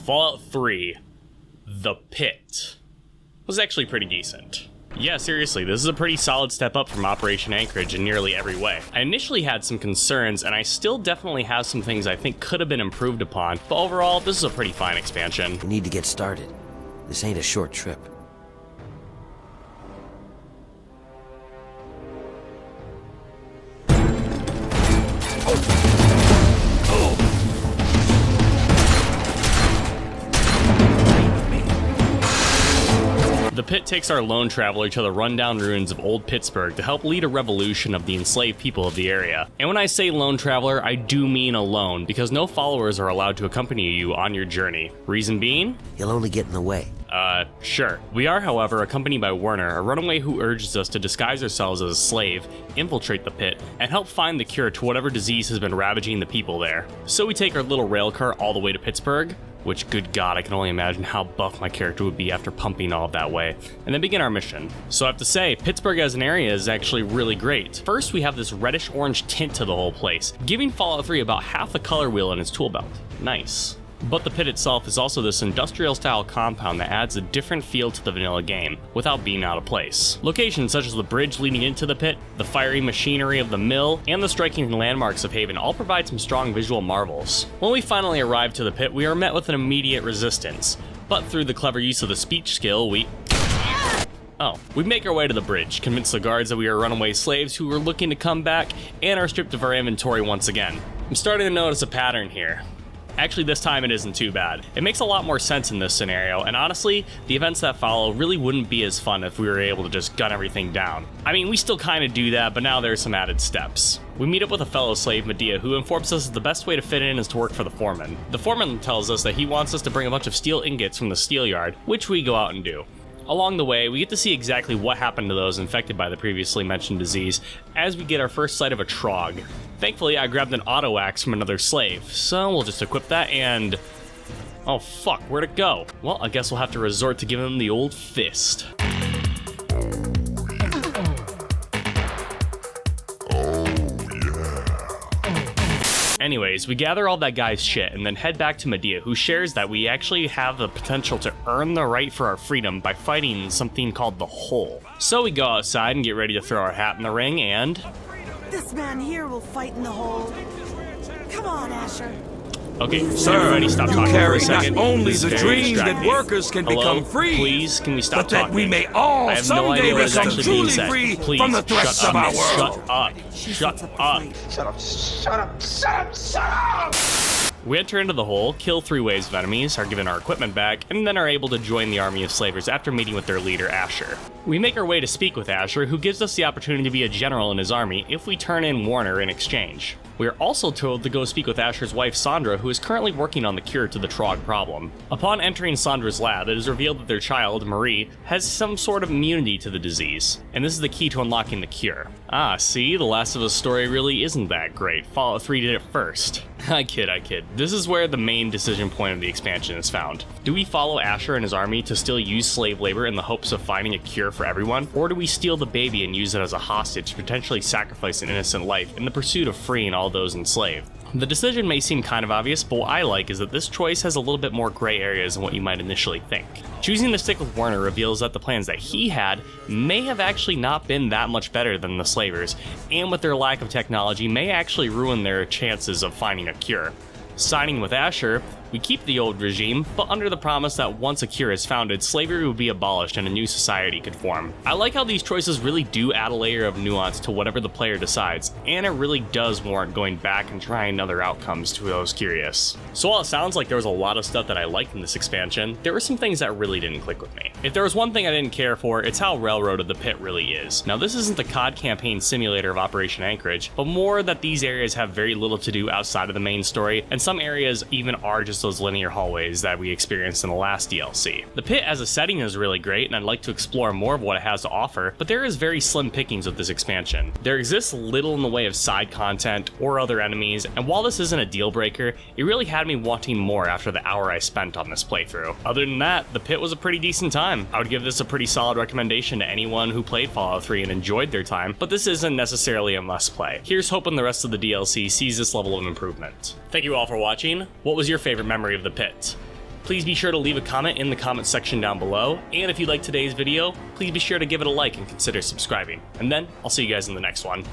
Fallout 3, The Pit, was actually pretty decent. Yeah, seriously, this is a pretty solid step up from Operation Anchorage in nearly every way. I initially had some concerns, and I still definitely have some things I think could have been improved upon, but overall, this is a pretty fine expansion. We need to get started. This ain't a short trip. The Pit takes our lone traveler to the rundown ruins of old Pittsburgh to help lead a revolution of the enslaved people of the area. And when I say lone traveler, I do mean alone, because no followers are allowed to accompany you on your journey. Reason being? He'll only get in the way. Sure. We are, however, accompanied by Werner, a runaway who urges us to disguise ourselves as a slave, infiltrate the Pit, and help find the cure to whatever disease has been ravaging the people there. So we take our little railcar all the way to Pittsburgh, which, good God, I can only imagine how buff my character would be after pumping all of that way, and then begin our mission. So I have to say, Pittsburgh as an area is actually really great. First, we have this reddish-orange tint to the whole place, giving Fallout 3 about half the color wheel in its tool belt. Nice. But the Pit itself is also this industrial-style compound that adds a different feel to the vanilla game, without being out of place. Locations such as the bridge leading into the Pit, the fiery machinery of the mill, and the striking landmarks of Haven all provide some strong visual marvels. When we finally arrive to the Pit, we are met with an immediate resistance, but through the clever use of the speech skill, we make our way to the bridge, convince the guards that we are runaway slaves who are looking to come back, and are stripped of our inventory once again. I'm starting to notice a pattern here. Actually, this time it isn't too bad. It makes a lot more sense in this scenario, and honestly, the events that follow really wouldn't be as fun if we were able to just gun everything down. I mean, we still kinda do that, but now there's some added steps. We meet up with a fellow slave, Medea, who informs us that the best way to fit in is to work for the foreman. The foreman tells us that he wants us to bring a bunch of steel ingots from the steel yard, which we go out and do. Along the way, we get to see exactly what happened to those infected by the previously mentioned disease, as we get our first sight of a trog. Thankfully, I grabbed an auto axe from another slave, so we'll just equip that and... oh fuck, where'd it go? Well, I guess we'll have to resort to giving him the old fist. Anyways, we gather all that guy's shit and then head back to Medea, who shares that we actually have the potential to earn the right for our freedom by fighting something called the Hole. So we go outside and get ready to throw our hat in the ring and... this man here will fight in the hole. Come on, Asher. Okay, Sir, everybody stop talking for a second. not only This the is very dream that distracting. workers can Hello? become free, Please, can we stop but that talking? we may all I have no someday idea what is become actually being truly said. free Please, from the threats shut of up, our world. Shut up. Shut up. Shut up, shut up, shut up, shut up! We enter into the hole, kill 3 waves of enemies, are given our equipment back, and then are able to join the army of slavers after meeting with their leader, Asher. We make our way to speak with Asher, who gives us the opportunity to be a general in his army if we turn in Warner in exchange. We are also told to go speak with Asher's wife, Sandra, who is currently working on the cure to the Trog problem. Upon entering Sandra's lab, it is revealed that their child, Marie, has some sort of immunity to the disease, and this is the key to unlocking the cure. Ah, see, the Last of Us story really isn't that great. Fallout 3 did it first. I kid. This is where the main decision point of the expansion is found. Do we follow Asher and his army to still use slave labor in the hopes of finding a cure for everyone? Or do we steal the baby and use it as a hostage to potentially sacrifice an innocent life in the pursuit of freeing all those enslaved? The decision may seem kind of obvious, but what I like is that this choice has a little bit more gray areas than what you might initially think. Choosing to stick with Warner reveals that the plans that he had may have actually not been that much better than the slavers, and with their lack of technology may actually ruin their chances of finding a cure. Signing with Asher, we keep the old regime, but under the promise that once a cure is founded, slavery would be abolished and a new society could form. I like how these choices really do add a layer of nuance to whatever the player decides, and it really does warrant going back and trying other outcomes to those curious. So while it sounds like there was a lot of stuff that I liked in this expansion, there were some things that really didn't click with me. If there was one thing I didn't care for, it's how railroaded the Pit really is. Now this isn't the COD campaign simulator of Operation Anchorage, but more that these areas have very little to do outside of the main story, and some areas even are just those linear hallways that we experienced in the last DLC. The Pit as a setting is really great, and I'd like to explore more of what it has to offer, but there is very slim pickings with this expansion. There exists little in the way of side content or other enemies, and while this isn't a deal breaker, it really had me wanting more after the hour I spent on this playthrough. Other than that, the Pit was a pretty decent time. I would give this a pretty solid recommendation to anyone who played Fallout 3 and enjoyed their time, but this isn't necessarily a must play. Here's hoping the rest of the DLC sees this level of improvement. Thank you all for watching. What was your favorite memory of the Pit? Please be sure to leave a comment in the comment section down below, and if you liked today's video, please be sure to give it a like and consider subscribing. And then, I'll see you guys in the next one.